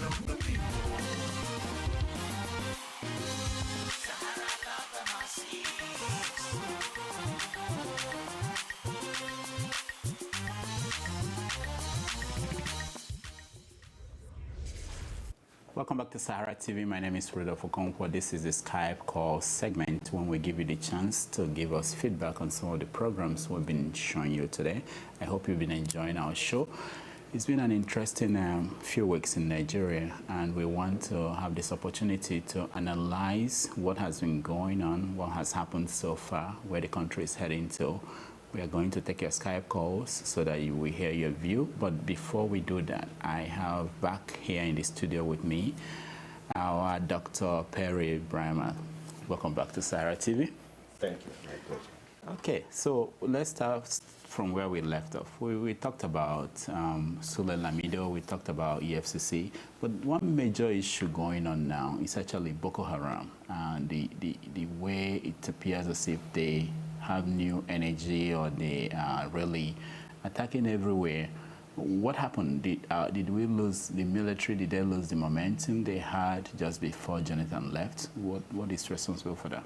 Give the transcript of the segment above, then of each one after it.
of the people. Sahara cover my seas. Welcome back to SaharaTV. My name is Rudolf Okonkwo. This is the Skype call segment when we give you the chance to give us feedback on some of the programs we've been showing you today. I hope you've been enjoying our show. It's been an interesting few weeks in Nigeria, and we want to have this opportunity to analyze what has been going on, what has happened so far, where the country is heading to. We are going to take your Skype calls so that you will hear your view. But before we do that, I have back here in the studio with me our Dr. Perry Brimah. Welcome back to SaharaTV. Thank you. My pleasure. Okay, so let's start from where we left off. We talked about Sule Lamido, we talked about EFCC, but one major issue going on now is actually Boko Haram and the way it appears as if they have new energy, or they are really attacking everywhere. What happened? Did we lose the military? Did they lose the momentum they had just before Jonathan left? What is responsible for that?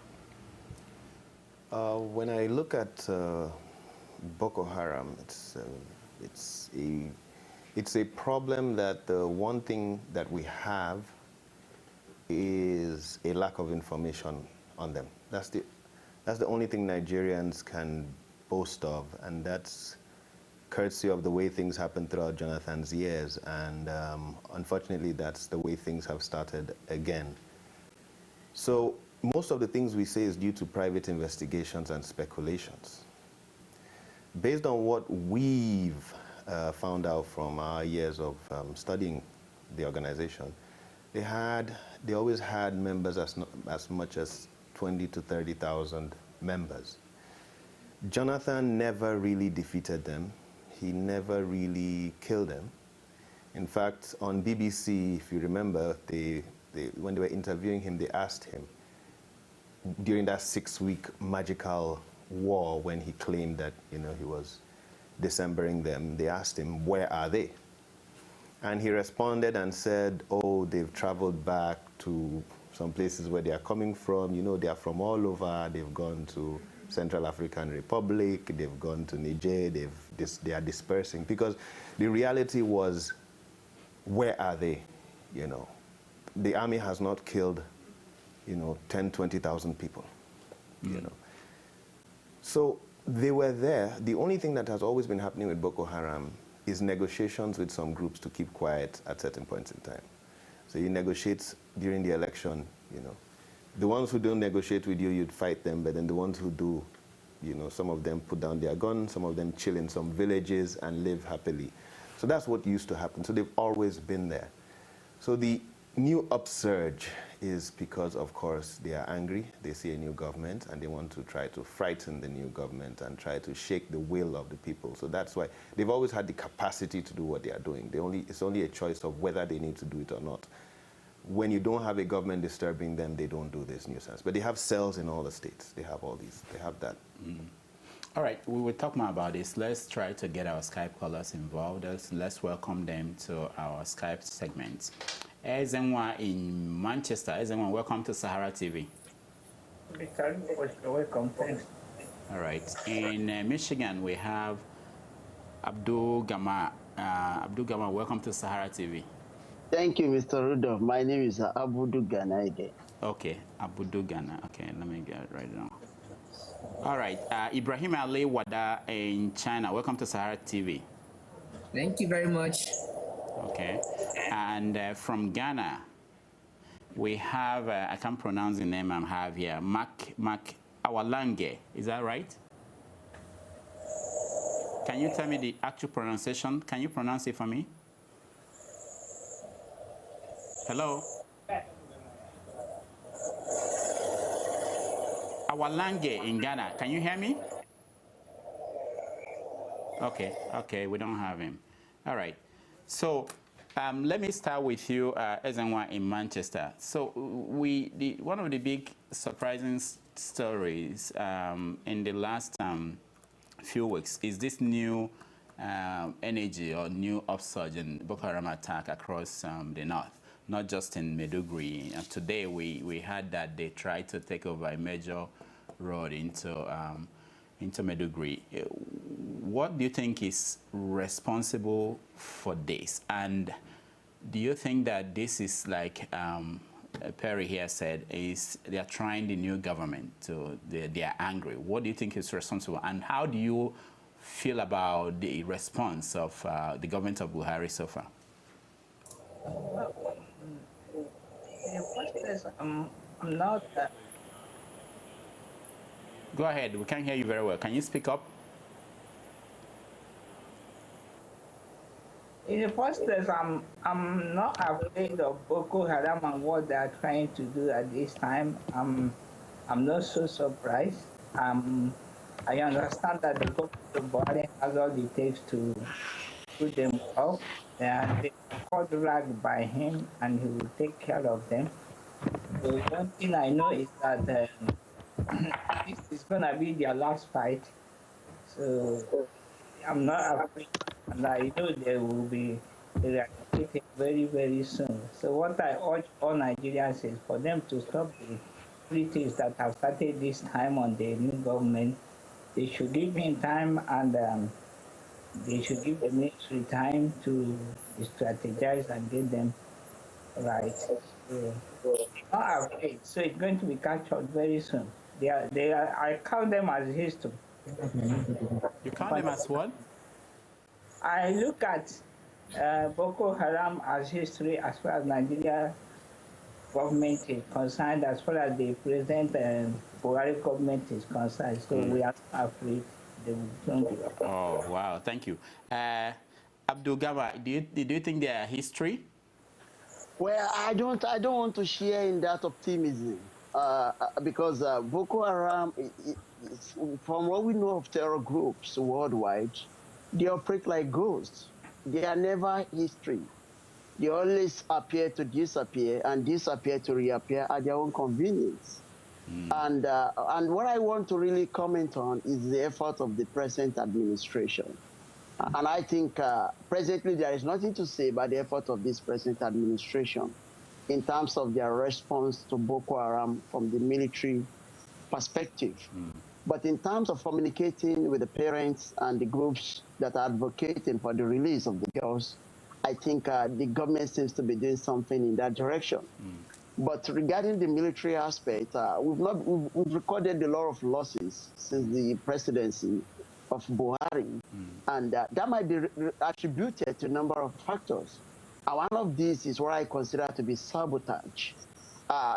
When I look at Boko Haram, it's a problem that the one thing that we have is a lack of information on them. That's the only thing Nigerians can boast of, and that's courtesy of the way things happened throughout Jonathan's years, and unfortunately that's the way things have started again. So most of the things we say is due to private investigations and speculations. Based on what we've found out from our years of studying the organization, they always had members as much as 20 to 30,000 members. Jonathan never really defeated them. He never really killed them. In fact, on BBC, if you remember, when they were interviewing him, they asked him, during that 6-week magical war when he claimed that he was dismembering them, they asked him, where are they? And he responded and said, oh, they've traveled back to some places where they are coming from. They are from all over. They've gone to Central African Republic. They've gone to Niger. They are dispersing. Because the reality was, where are they? The army has not killed, 10, 20,000 people. So they were there. The only thing that has always been happening with Boko Haram is negotiations with some groups to keep quiet at certain points in time. So you negotiate during the election, The ones who don't negotiate with you, you'd fight them, but then the ones who do, some of them put down their guns, some of them chill in some villages and live happily. So that's what used to happen. So they've always been there. So the new upsurge is because, of course, they are angry. They see a new government, and they want to try to frighten the new government and try to shake the will of the people. So that's why they've always had the capacity to do what they are doing. It's only a choice of whether they need to do it or not. When you don't have a government disturbing them, they don't do this nuisance. But they have cells in all the states. They have all these. They have that. All right, we will talk more about this. Let's try to get our Skype callers involved. Let's welcome them to our Skype segment. Ezenwa in Manchester. Ezenwa, welcome to SaharaTV. Welcome, thanks. All right. In Michigan, we have Abdul Gama. Abdul Gama, welcome to SaharaTV. Thank you, Mr. Rudolf. My name is Abudu Ganaide. Okay, Abudu Gana. Okay, let me get it right now. All right, Ibrahim Ali Wada in China. Welcome to SaharaTV. Thank you very much. Okay, and from Ghana, we have, I can't pronounce the name I have here, Mac Awalange. Is that right? Can you tell me the actual pronunciation? Can you pronounce it for me? Hello? Awalange in Ghana. Can you hear me? Okay, we don't have him. All right. So let me start with you, Ezenwa in Manchester. So one of the big surprising stories in the last few weeks is this new energy or new upsurge in Boko Haram attack across the north. not just in Maiduguri. And today we heard that they tried to take over a major road into Maiduguri. What do you think is responsible for this? And do you think that this is like Perry here said, is they are trying the new government they are angry? What do you think is responsible? And how do you feel about the response of the government of Buhari so far? In the first place, I'm not. Go ahead. We can't hear you very well. Can you speak up? In the first place, I'm not afraid of Boko Haram and what they are trying to do at this time. I'm not so surprised. I understand that the government of Buhari has all it takes to put them up. They are called dragged by him, and he will take care of them. So one thing I know is that this is going to be their last fight. So I'm not afraid, and I know they will be eradicated very, very soon. So what I urge all Nigerians is for them to stop the politics that have started this time on the new government. They should give him time, and they should give the military time to strategize and get them right. So, not afraid. So it's going to be captured very soon. I count them as history. You count them as what? I look at Boko Haram as history as far as Nigeria government is concerned, as far as the present Buhari government is concerned. So we are afraid they will turn it up. Oh, wow. Thank you. Abdul Gaba, do you think they are history? Well, I don't want to share in that optimism because Boko Haram, from what we know of terror groups worldwide, they operate like ghosts. They are never history. They always appear to disappear and disappear to reappear at their own convenience. And what I want to really comment on is the effort of the present administration. And I think presently there is nothing to say about the effort of this present administration in terms of their response to Boko Haram from the military perspective. But in terms of communicating with the parents and the groups that are advocating for the release of the girls, I think the government seems to be doing something in that direction. But regarding the military aspect, we've recorded a lot of losses since the presidency of Buhari, and that might be attributed to a number of factors. One of these is what I consider to be sabotage,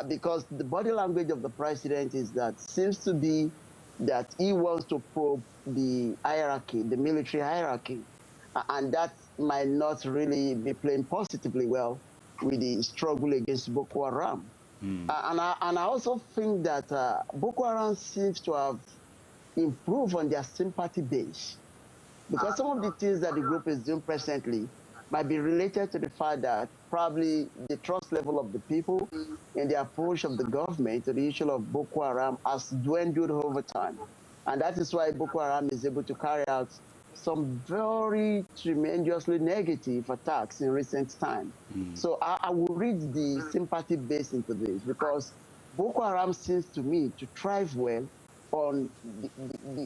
because the body language of the president seems to be that he wants to probe the hierarchy, the military hierarchy, and that might not really be playing positively well with the struggle against Boko Haram. And I also think that Boko Haram seems to have improved on their sympathy base, because some of the things that the group is doing presently might be related to the fact that probably the trust level of the people and the approach of the government to the issue of Boko Haram has dwindled over time. And that is why Boko Haram is able to carry out some very tremendously negative attacks in recent time. So I will read the sympathy base into this, because Boko Haram seems to me to thrive well on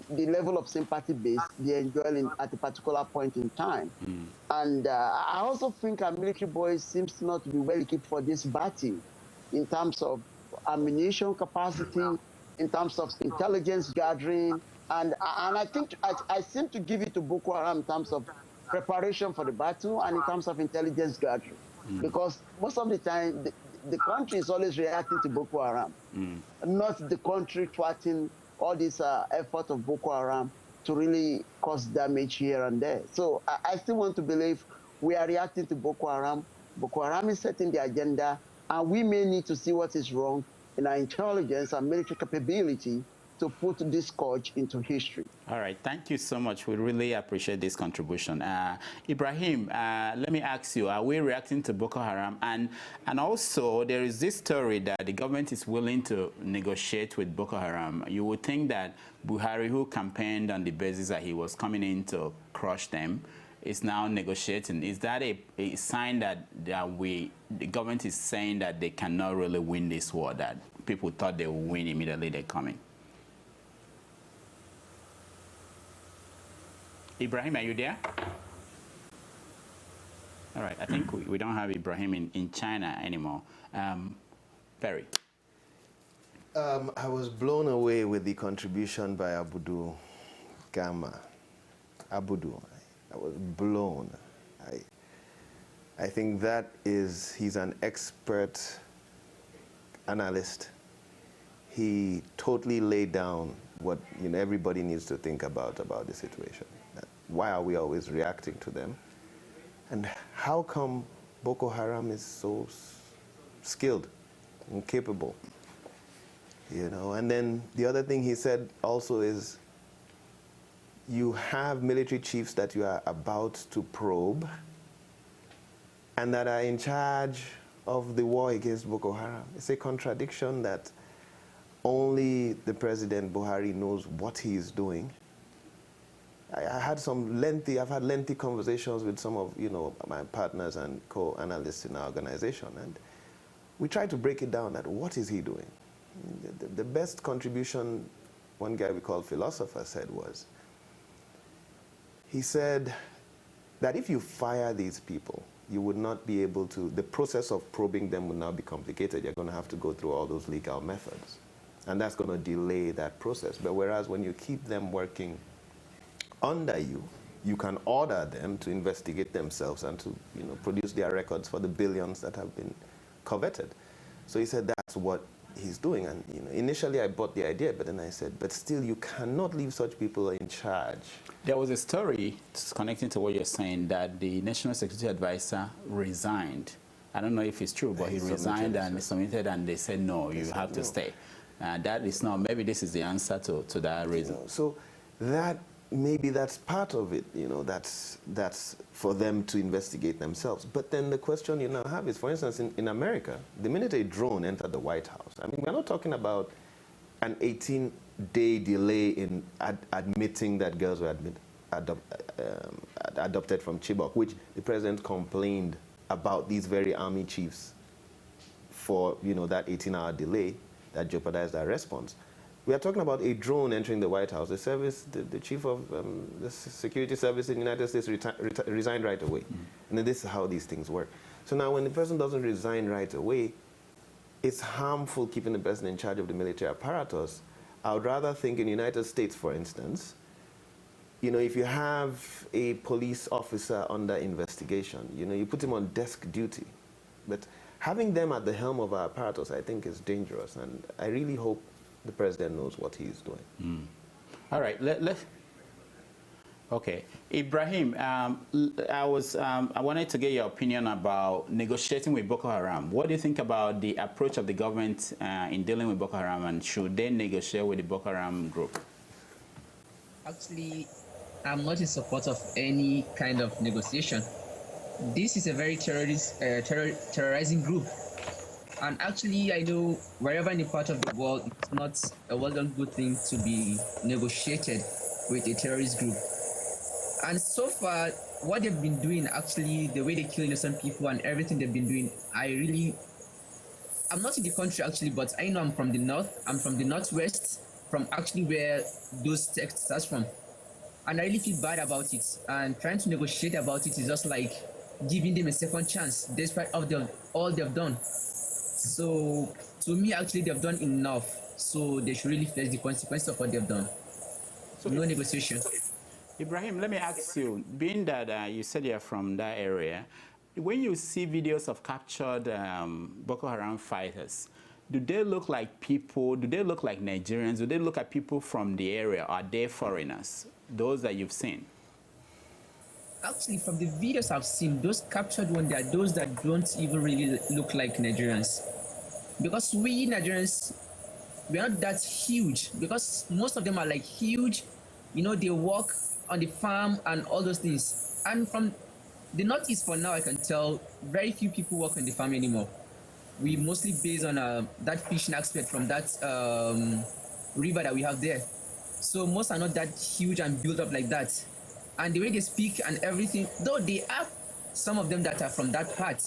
the level of sympathy base they enjoy at a particular point in time. And I also think our military boys seems not to be well equipped for this battle in terms of ammunition capacity, in terms of intelligence gathering, and I think I seem to give it to Boko Haram in terms of preparation for the battle and in terms of intelligence gathering, because most of the time the country is always reacting to Boko Haram, not the country thwarting all this effort of Boko Haram to really cause damage here and there. So I still want to believe we are reacting to Boko Haram. Boko Haram is setting the agenda, and we may need to see what is wrong in our intelligence and military capability to put this scourge into history. All right, thank you so much. We really appreciate this contribution. Ibrahim, let me ask you, are we reacting to Boko Haram? And also, there is this story that the government is willing to negotiate with Boko Haram. You would think that Buhari, who campaigned on the basis that he was coming in to crush them, is now negotiating. Is that a sign that the government is saying that they cannot really win this war, that people thought they would win immediately they're coming? Ibrahim, are you there? All right, I think we don't have Ibrahim in China anymore. Perry. I was blown away with the contribution by Abudu Gama. Abudu, I was blown. I think that he's an expert analyst. He totally laid down what everybody needs to think about the situation. Why are we always reacting to them? And how come Boko Haram is so skilled and capable? And then the other thing he said also is, you have military chiefs that you are about to probe and that are in charge of the war against Boko Haram. It's a contradiction that only the President Buhari knows what he is doing. I've had lengthy conversations with some of my partners and co-analysts in our organization, and we try to break it down that what is he doing? The best contribution one guy we call philosopher said was, he said that if you fire these people, you would not be able to, the process of probing them would now be complicated. You're going to have to go through all those legal methods. And that's going to delay that process. But whereas when you keep them working under you, you can order them to investigate themselves and to produce their records for the billions that have been coveted. So he said that's what he's doing. And initially I bought the idea, but then I said, but still you cannot leave such people in charge. There was a story connecting to what you're saying that the National Security Advisor resigned. I don't know if it's true, but he resigned and submitted, and they said, no, you have to stay. That is not, maybe this is the answer to that reason. So that, maybe that's part of it, that's for them to investigate themselves. But then the question you now have is, for instance, in America, the minute a drone entered the White House, I mean, we're not talking about an 18-day delay in admitting that girls were adopted from Chibok, which the president complained about these very army chiefs for, that 18-hour delay that jeopardized our response. We are talking about a drone entering the White House. The chief of the security service in the United States resigned right away. And then this is how these things work. So now when the person doesn't resign right away, it's harmful keeping the person in charge of the military apparatus. I would rather think in the United States, for instance, if you have a police officer under investigation, you put him on desk duty. But having them at the helm of our apparatus, I think, is dangerous. And I really hope the president knows what he's doing. All right, okay, Ibrahim, I wanted to get your opinion about negotiating with Boko Haram. What do you think about the approach of the government in dealing with Boko Haram, and should they negotiate with the Boko Haram group? Actually, I'm not in support of any kind of negotiation. This is a very terrorizing group. And actually, I know wherever in the part of the world, it's not a well-done good thing to be negotiated with a terrorist group. And so far, what they've been doing, actually, the way they kill innocent people and everything they've been doing, I'm not in the country actually, but I know I'm from the north. I'm from the northwest, from actually where those texts start from. And I really feel bad about it. And trying to negotiate about it is just like giving them a second chance, despite all they've done. So to me, actually, they've done enough. So they should really face the consequences of what they've done. So no negotiation. Ibrahim, let me ask you, being that you said you're from that area, when you see videos of captured Boko Haram fighters, do they look like people, do they look like Nigerians, do they look at people from the area, or are they foreigners, those that you've seen? Actually, from the videos I've seen, those captured ones, they are those that don't even really look like Nigerians. Because we Nigerians, we're not that huge, because most of them are like huge, they work on the farm and all those things. And from the northeast for now, I can tell very few people work on the farm anymore. We mostly based on that fishing aspect from that river that we have there. So most are not that huge and built up like that. and the way they speak and everything, though they are some of them that are from that part,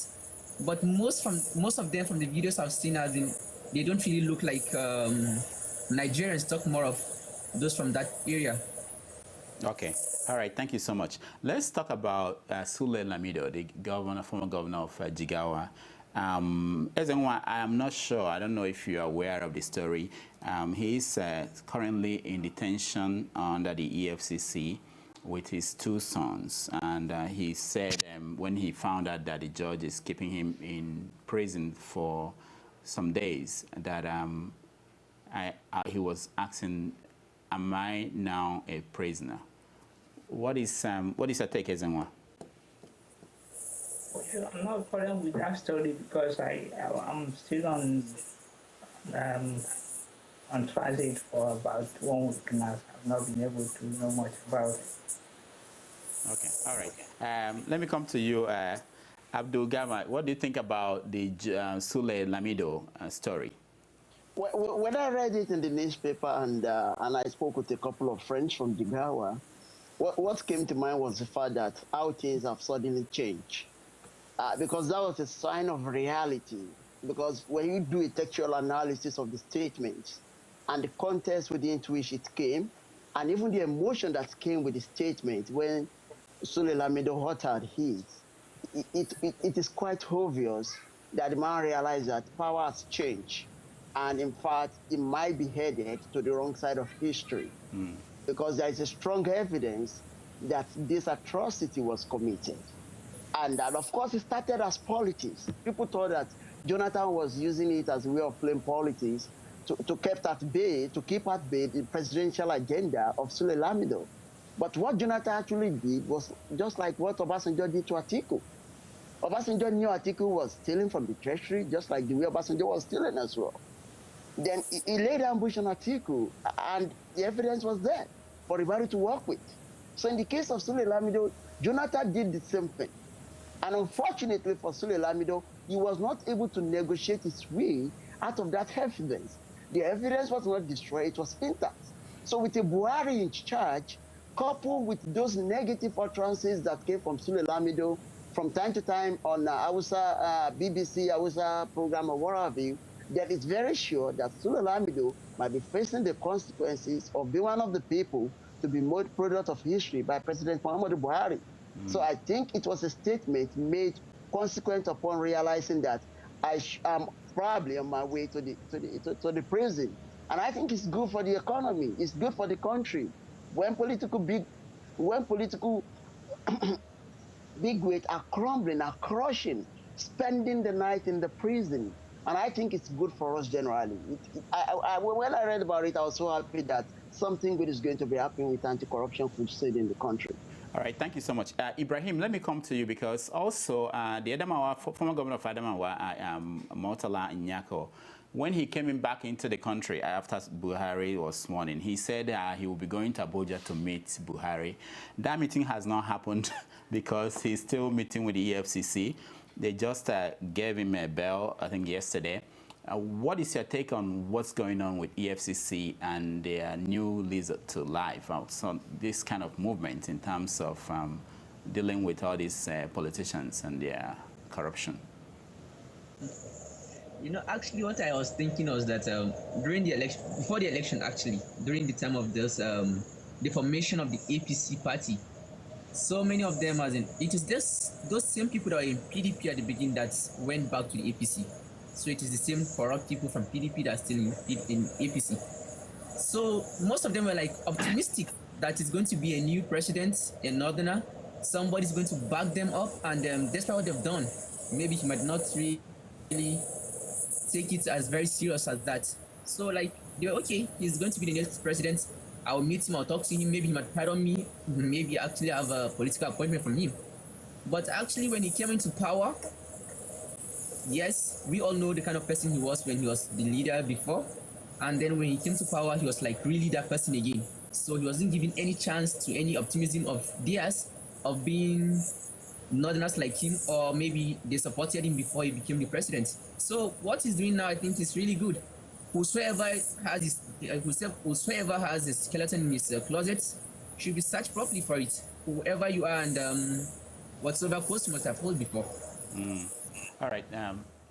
but most of them from the videos I've seen have been, they don't really look like Nigerians. Talk more of those from that area. Okay. All right. Thank you so much. Let's talk about Sule Lamido, the former governor of Jigawa. Ezenwa, I am not sure. I don't know if you are aware of the story. He is currently in detention under the EFCC with his 2 sons. And he said when he found out that the judge is keeping him in prison for some days, that he was asking, am I now a prisoner? What is your take, Ezenwa? I'm not following with that story because I'm still on transit for about 1 week now. I've not been able to know much about it. Okay, all right. Let me come to you, Abdul Gama. What do you think about the Sule Lamido story? When I read it in the newspaper and I spoke with a couple of friends from Jigawa, what came to mind was the fact that how things have suddenly changed. Because that was a sign of reality. Because when you do a textual analysis of the statements and the context within which it came, and even the emotion that came with the statement when Sule Lamido uttered his, it is quite obvious that the man realized that power has changed. And in fact, it might be headed to the wrong side of history. Because there is a strong evidence that this atrocity was committed. And that, of course, it started as politics. People thought that Jonathan was using it as a way of playing politics to keep at bay the presidential agenda of Sule Lamido. But what Jonathan actually did was just like what Obasanjo did to Atiku. Obasanjo knew Atiku was stealing from the treasury, just like the way Obasanjo was stealing as well. Then he laid ambush on Atiku, and the evidence was there for everybody to work with. So in the case of Sule Lamido, Jonathan did the same thing. And unfortunately for Sule Lamido, he was not able to negotiate his way out of that evidence. The evidence was not destroyed, it was intact. So with a Buhari in charge, coupled with those negative utterances that came from Sule Lamido from time to time on Hausa, BBC, Hausa program or what have you, that it's very sure that Sule Lamido might be facing the consequences of being one of the people to be made product of history by President Muhammadu Buhari. So I think it was a statement made consequent upon realizing that I am probably on my way to the prison. And I think it's good for the economy. It's good for the country. When political bigwigs are crumbling, are crushing, spending the night in the prison. And I think it's good for us generally. When I read about it, I was so happy that something good is going to be happening with anti-corruption crusade in the country. All right, thank you so much. Ibrahim, let me come to you because also the Adamawa, former governor of Adamawa, Murtala Nyako, when he came back into the country after Buhari was sworn in, he said he will be going to Abuja to meet Buhari. That meeting has not happened because he's still meeting with the EFCC. They just gave him a bell, I think, yesterday. What is your take on what's going on with EFCC and their new lease to life? So this kind of movement in terms of dealing with all these politicians and their corruption? You know, actually, what I was thinking was that during the election, before the election, actually, during the time of this, the formation of the APC party, so many of them, it is those same people that were in PDP at the beginning that went back to the APC. So it is the same corrupt people from PDP that are still in APC. So most of them were like optimistic that it's going to be a new president, a northerner, somebody's going to back them up, and despite what they've done, maybe he might not really take it as very serious as that. So like, they were okay, he's going to be the next president. I'll meet him, I'll talk to him, maybe he might pardon me, maybe actually have a political appointment from him. But actually when he came into power, yes, we all know the kind of person he was when he was the leader before. And then when he came to power, he was like really that person again. So he wasn't given any chance to any optimism of theirs, of being northerners like him, or maybe they supported him before he became the president. So what he's doing now, I think, is really good. Whosoever has a skeleton in his closet should be searched properly for it. whoever you are and whatsoever post you must have held before. All right,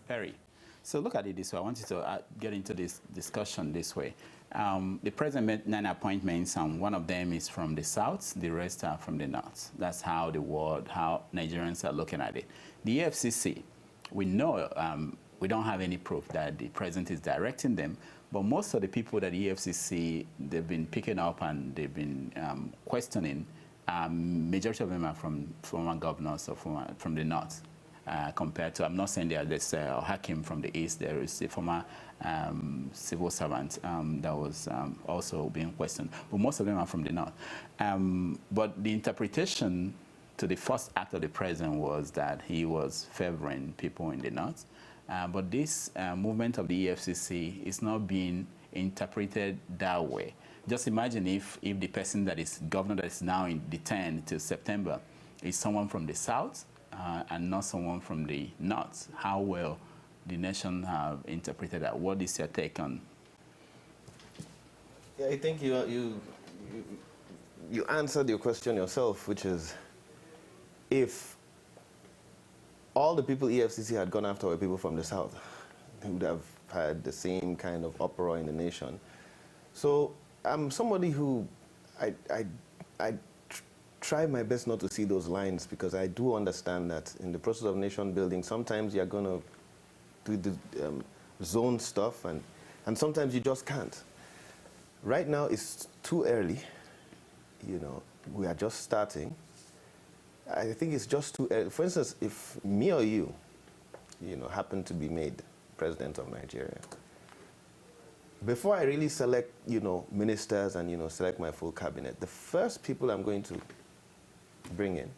Perry. So look at it this way. I want you to get into this discussion this way. The president made 9 appointments, and one of them is from the south, the rest are from the north. That's how the world, how Nigerians are looking at it. The EFCC, we know, we don't have any proof that the president is directing them, but most of the people that the EFCC, they've been picking up and they've been questioning, majority of them are from former governors or from the north. Compared to, I'm not saying there's a Hakim from the east, there is a former civil servant that was also being questioned, but most of them are from the north. But the interpretation to the first act of the president was that he was favoring people in the north. But this movement of the EFCC is not being interpreted that way. Just imagine if the person that is governor that is now detained till September is someone from the south, and not someone from the north. How will the nation have interpreted that? What is your take on? Yeah, I think you answered your question yourself, which is, if all the people EFCC had gone after were people from the south, they would have had the same kind of uproar in the nation. So I'm somebody who I try my best not to see those lines, because I do understand that in the process of nation building, sometimes you're going to do the zone stuff, and sometimes you just can't. Right now, it's too early. You know, we are just starting. I think it's just too early. For instance, if me or you know, happen to be made president of Nigeria, before I really select, you know, ministers and, you know, select my full cabinet, the first people I'm going to bring in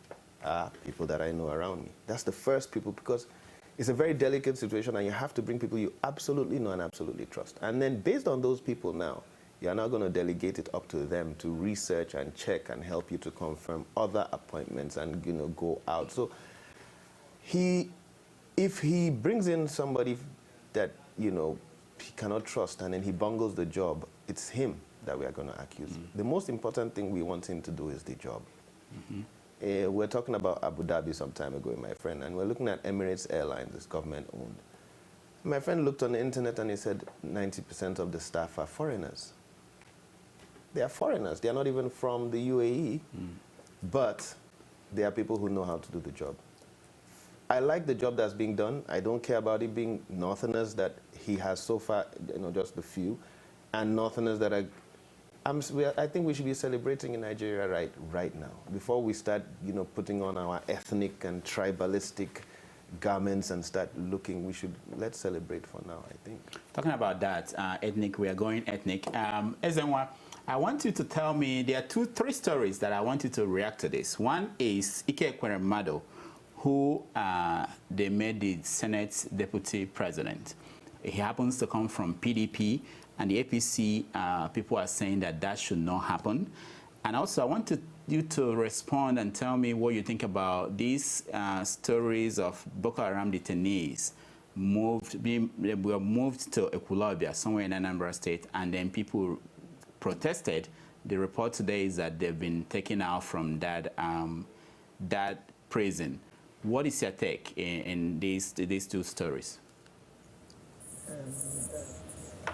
are people that I know around me. That's the first people, because it's a very delicate situation and you have to bring people you absolutely know and absolutely trust. And then based on those people now, you're now going to delegate it up to them to research and check and help you to confirm other appointments and, you know, go out. So if he brings in somebody that, you know, he cannot trust and then he bungles the job, it's him that we are going to accuse. The most important thing we want him to do is the job. We're talking about Abu Dhabi some time ago, my friend, and we're looking at Emirates Airlines, this government-owned. My friend looked on the internet and he said 90% of the staff are foreigners. They are foreigners. They are not even from the UAE, but they are people who know how to do the job. I like the job that's being done. I don't care about it being Northerners that he has so far, you know, just a few, and Northerners that are. I think we should be celebrating in Nigeria right now, before we start, you know, putting on our ethnic and tribalistic garments and start looking. Let's celebrate for now, I think. Talking about that, ethnic, we are going ethnic. Ezenwa, I want you to tell me, there are 3 stories that I want you to react to this. One is Anticorruption, who they made the Senate deputy president. He happens to come from PDP, and the APC people are saying that should not happen. And also, I want you to respond and tell me what you think about these stories of Boko Haram detainees were moved to Ekulobia, somewhere in Anambra State, and then people protested. The report today is that they've been taken out from that prison. What is your take in these 2 stories?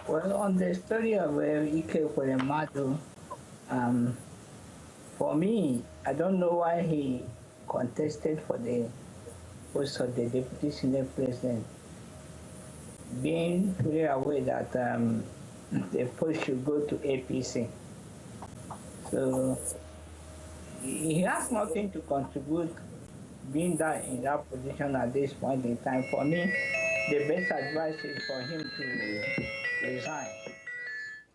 Well, on the story of Anticorruption, for me, I don't know why he contested for the post of the deputy senate president, being fully aware that the post should go to APC. So he has nothing to contribute being in that position at this point in time. For me, the best advice is for him to resign.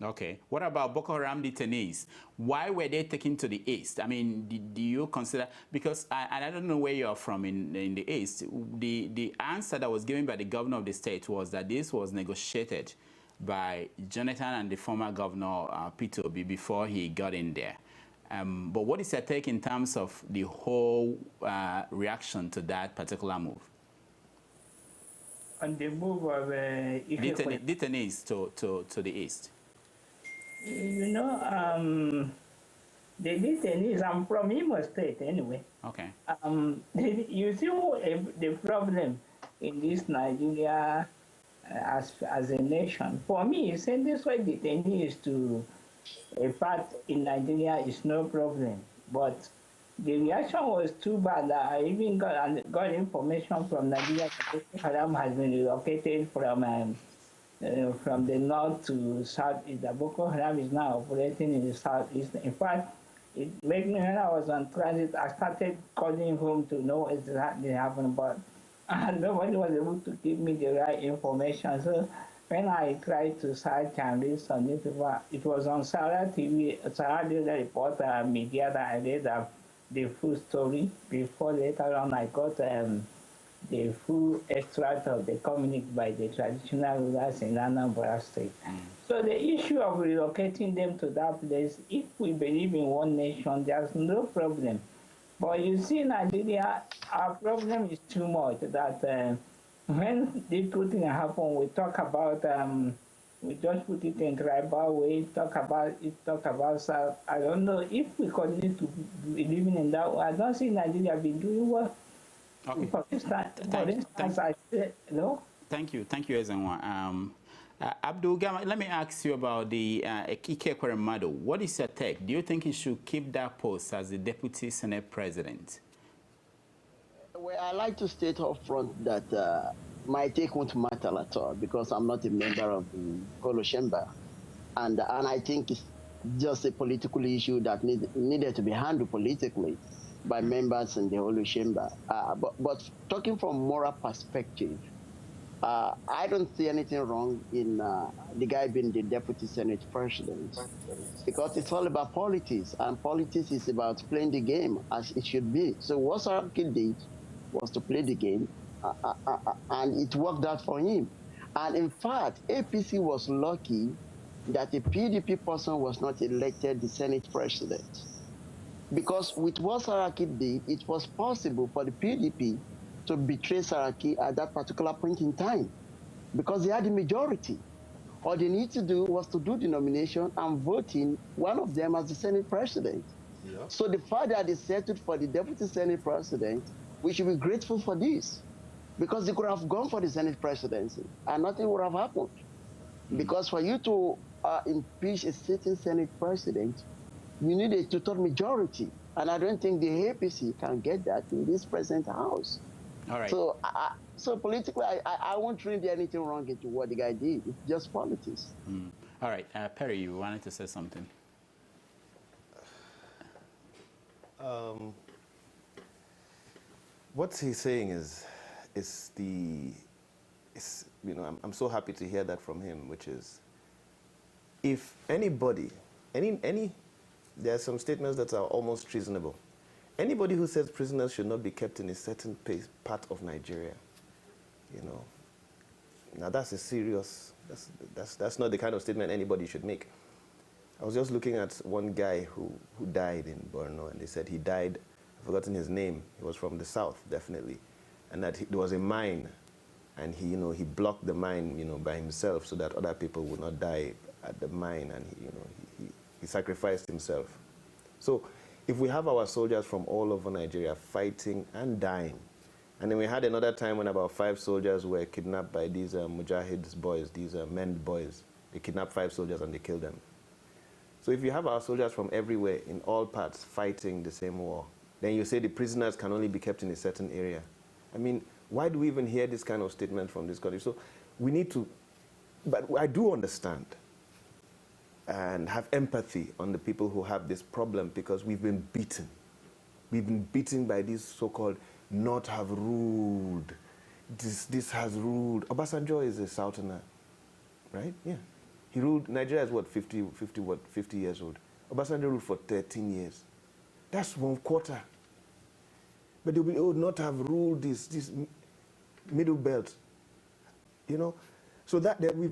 Okay. What about Boko Haram detainees? Why were they taken to the east? I mean, do you consider, because I don't know where you're from in the east, the answer that was given by the governor of the state was that this was negotiated by Jonathan and the former governor, Peter Obi, before he got in there. But what is your take in terms of the whole reaction to that particular move? On the move of detainees to the east. You know, the detainees, I'm from Imo State anyway. Okay. You see the problem in this Nigeria as a nation. For me, send this way detainees to a part in Nigeria is no problem. But the reaction was too bad that I even got information from Nigeria that Boko Haram has been relocated from the north to south. The Boko Haram is now operating in the southeast. In fact, it made me, when I was on transit, I started calling home to know what exactly happened, but nobody was able to give me the right information. So when I tried to search and read some newspaper, it was on SaharaTV, SaharaTV reporter media that I read the full story. Before later on, I got the full extract of the communique by the traditional rulers in Anambra State. So the issue of relocating them to that place, if we believe in one nation, there's no problem. But you see, Nigeria, our problem is too much that when this thing happen, we talk about, we just put it in tribal way, talk about South. I don't know if we continue to be living in that way. I don't see Nigeria be doing well. Okay. For instance, I said, no. Thank you, Ezenwa. Abdul Gama, let me ask you about the Ike Ekweremadu. What is your take? Do you think he should keep that post as the Deputy Senate President? Well, I like to state up front that my take won't matter at all because I'm not a member of the Kolo Chamber. And I think it's just a political issue that needed to be handled politically by members in the Kolo Chamber. But talking from moral perspective, I don't see anything wrong in the guy being the Deputy Senate President because it's all about politics, and politics is about playing the game as it should be. So what Saraki did was to play the game, and it worked out for him. And in fact, APC was lucky that a PDP person was not elected the Senate President. Because with what Saraki did, it was possible for the PDP to betray Saraki at that particular point in time because they had the majority. All they need to do was to do the nomination and vote in one of them as the Senate President. Yeah. So the fact that they settled for the Deputy Senate President, we should be grateful for this because they could have gone for the Senate presidency and nothing would have happened. Because for you to impeach a sitting Senate President, you need a total majority. And I don't think the APC can get that in this present House. All right. So, so politically, I won't read anything wrong into what the guy did. It's just politics. All right. Perry, you wanted to say something. What he's saying is you know, I'm so happy to hear that from him, which is, if anybody, there are some statements that are almost treasonable. Anybody who says prisoners should not be kept in a certain part of Nigeria, you know, now that's a serious, that's not the kind of statement anybody should make. I was just looking at one guy who died in Borno, and they said he died, I've forgotten his name, he was from the south, definitely, and that there was a mine, and he, you know, he blocked the mine, you know, by himself so that other people would not die at the mine, and he, you know, he sacrificed himself. So if we have our soldiers from all over Nigeria fighting and dying, and then we had another time when about 5 soldiers were kidnapped by these Mujahids boys, these men boys. They kidnapped 5 soldiers and they killed them. So if you have our soldiers from everywhere in all parts fighting the same war, then you say the prisoners can only be kept in a certain area. I mean, why do we even hear this kind of statement from this country? So we need to, but I do understand and have empathy on the people who have this problem because we've been beaten. We've been beaten by these so-called not have ruled. This has ruled. Obasanjo is a Southerner, right? Yeah. He ruled, Nigeria is what, 50 years old. Obasanjo ruled for 13 years. That's 1/4. But they would not have ruled this middle belt, you know? So that we've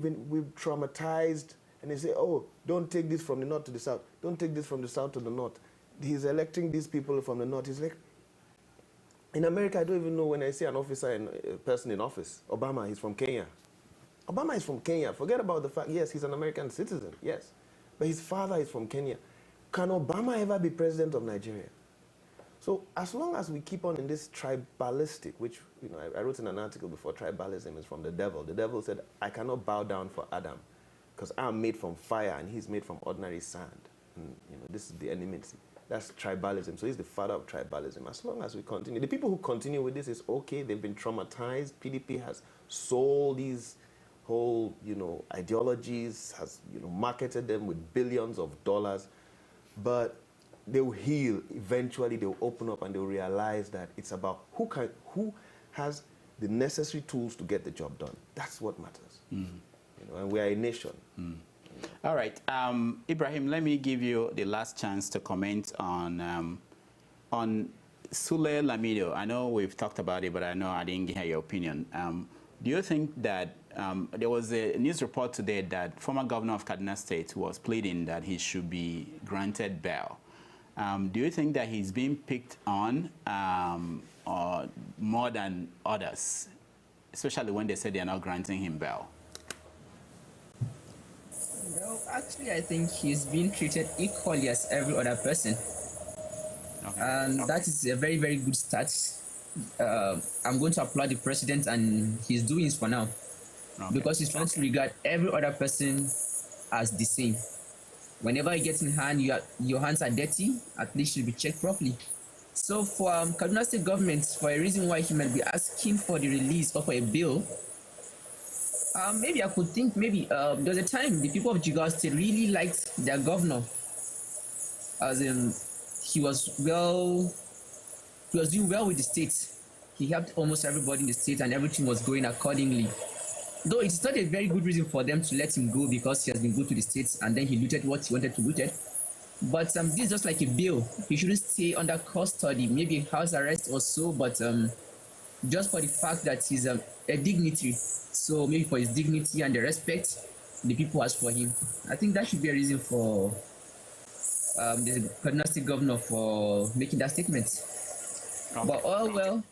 traumatized. And they say, oh, don't take this from the north to the south. Don't take this from the south to the north. He's electing these people from the north. He's like, in America, I don't even know when I see an officer and a person in office. Obama, he's from Kenya. Obama is from Kenya. Forget about the fact, yes, he's an American citizen, yes. But his father is from Kenya. can Obama ever be president of Nigeria? So as long as we keep on in this tribalistic, which, you know, I wrote in an article before, tribalism is from the devil. The devil said, I cannot bow down for Adam because I am made from fire and he's made from ordinary sand. And, you know, this is the enmity. That's tribalism. So he's the father of tribalism. As long as we continue, the people who continue with this is okay. They've been traumatized. PDP has sold these whole, you know, ideologies, has, you know, marketed them with billions of dollars, but they will heal. Eventually, they will open up and they will realize that it's about who has the necessary tools to get the job done. That's what matters. You know, and we are a nation. All right, Ibrahim, let me give you the last chance to comment on Sule Lamido. I know we've talked about it, but I know I didn't hear your opinion. Do you think that there was a news report today that former governor of Kaduna State was pleading that he should be granted bail? Do you think that he's being picked on or more than others, especially when they say they're not granting him bail? Well, actually, I think he's being treated equally as every other person. Okay. And that is a very, very good start. I'm going to applaud the president and his doings for now. Okay. Because he's trying to regard every other person as the same. Whenever you get in hand, your hands are dirty, at least you'll be checked properly. So for Kaduna State government, for a reason why he might be asking for the release of a bill, maybe I could think there was a time the people of Jigawa State really liked their governor, as in he was doing well with the state. He helped almost everybody in the state and everything was going accordingly. Though it's not a very good reason for them to let him go because he has been good to the states and then he looted what he wanted to loot. But this is just like a bill. He shouldn't stay under custody, maybe house arrest or so, but just for the fact that he's a dignitary. So maybe for his dignity and the respect the people ask for him. I think that should be a reason for the Kaduna State governor for making that statement. Okay. But all well,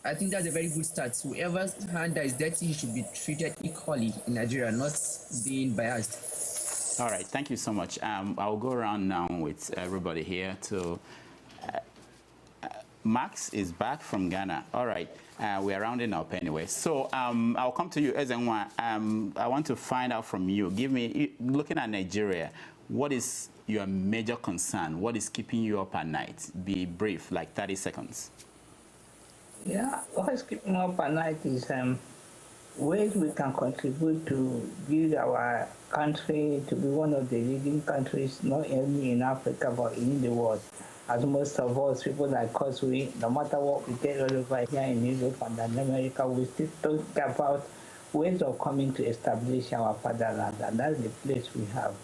I think that's a very good start. Whoever's hand that is dirty, he should be treated equally in Nigeria, not being biased. All right, thank you so much. I'll go around now with everybody here to... Max is back from Ghana. All right, we're rounding up anyway. So I'll come to you, Ezenwa. I want to find out from you. Give me, looking at Nigeria, what is your major concern? What is keeping you up at night? Be brief, like 30 seconds. Yeah, what is keeping me up at night is ways we can contribute to build our country to be one of the leading countries, not only in Africa, but in the world. As most of us, people like us, no matter what we get all over here in Europe and in America, we still talk about ways of coming to establish our fatherland, and that's the place we have.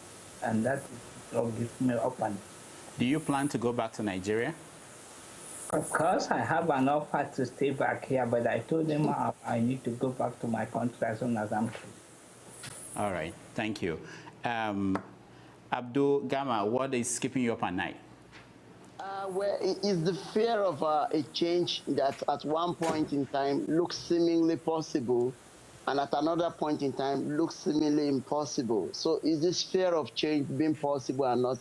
And that is what gives me up. And do you plan to go back to Nigeria? Of course, I have an offer to stay back here, but I told them I need to go back to my country as soon as I'm free. All right, thank you. Abdul Gama, what is keeping you up at night? Well, it's the fear of a change that at one point in time looks seemingly possible, and at another point in time looks seemingly impossible. So is this fear of change being possible and not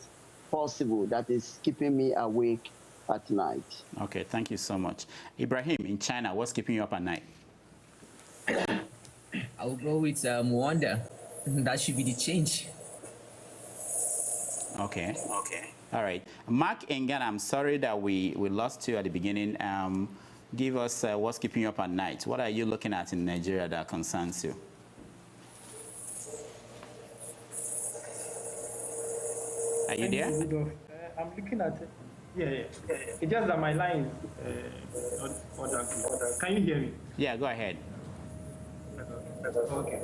possible that is keeping me awake at night? Okay, thank you so much. Ibrahim, in China, what's keeping you up at night? I'll go with Mwanda. That should be the change. Okay. All right. Mark in Ghana, I'm sorry that we lost you at the beginning. Give us what's keeping you up at night. What are you looking at in Nigeria that concerns you? Are you there? I'm looking at it. Yeah. It's just that my line is can you hear me? Yeah, go ahead. Okay.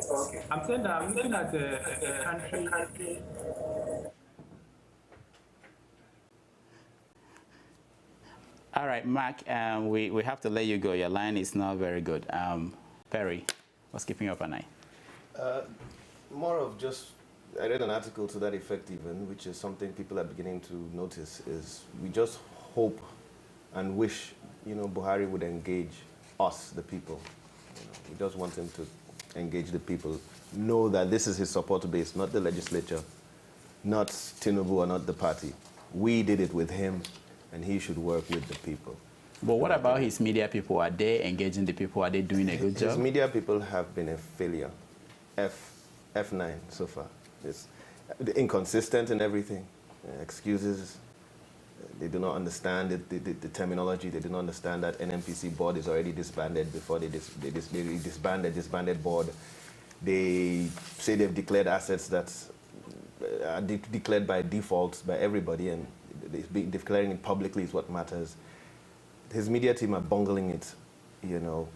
I'm saying that I'm looking at a country. All right, Mark, we have to let you go. Your line is not very good. Perry, what's keeping you up at night? More of just, I read an article to that effect even, which is something people are beginning to notice, is we just hope and wish, Buhari would engage us, the people. We just want him to engage the people, know that this is his support base, not the legislature, not Tinubu or not the party. We did it with him, and he should work with the people. But what about his media people? Are they engaging the people? Are they doing a good job? His media people have been a failure. F9 so far. It's inconsistent in everything. Excuses. They do not understand the terminology. They do not understand that NNPC board is already disbanded before they disbanded board. They say they've declared assets that are declared by default by everybody, and declaring it publicly is what matters. His media team are bungling it, you know.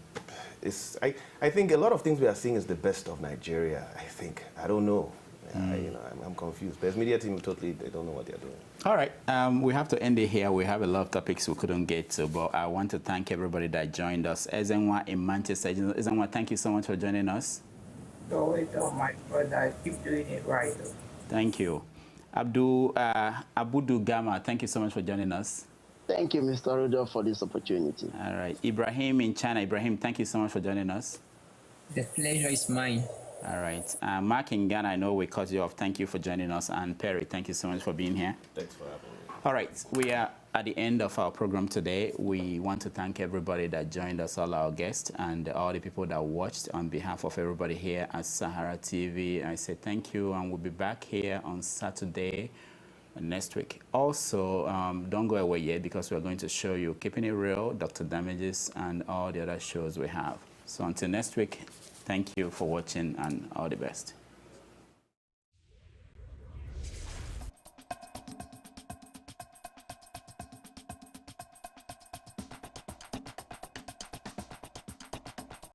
I think a lot of things we are seeing is the best of Nigeria, I think. I don't know. You know, I'm confused. But his media team totally, they don't know what they're doing. All right, we have to end it here. We have a lot of topics we couldn't get to, but I want to thank everybody that joined us. Ezenwa in Manchester. Ezenwa, thank you so much for joining us. Always, my brother, keep doing it right. Thank you. Abudu Gama, thank you so much for joining us. Thank you, Mr. Rudolf, for this opportunity. All right. Ibrahim in China. Ibrahim, thank you so much for joining us. The pleasure is mine. All right. Mark in Ghana, I know we cut you off. Thank you for joining us. And Perry, thank you so much for being here. Thanks for having me. All right. We are at the end of our program today. We want to thank everybody that joined us, all our guests, and all the people that watched. On behalf of everybody here at Sahara TV, I say thank you, and we'll be back here on Saturday next week. Also, don't go away yet, because we're going to show you Keeping It Real, Dr. Damages, and all the other shows we have. So until next week, thank you for watching, and all the best.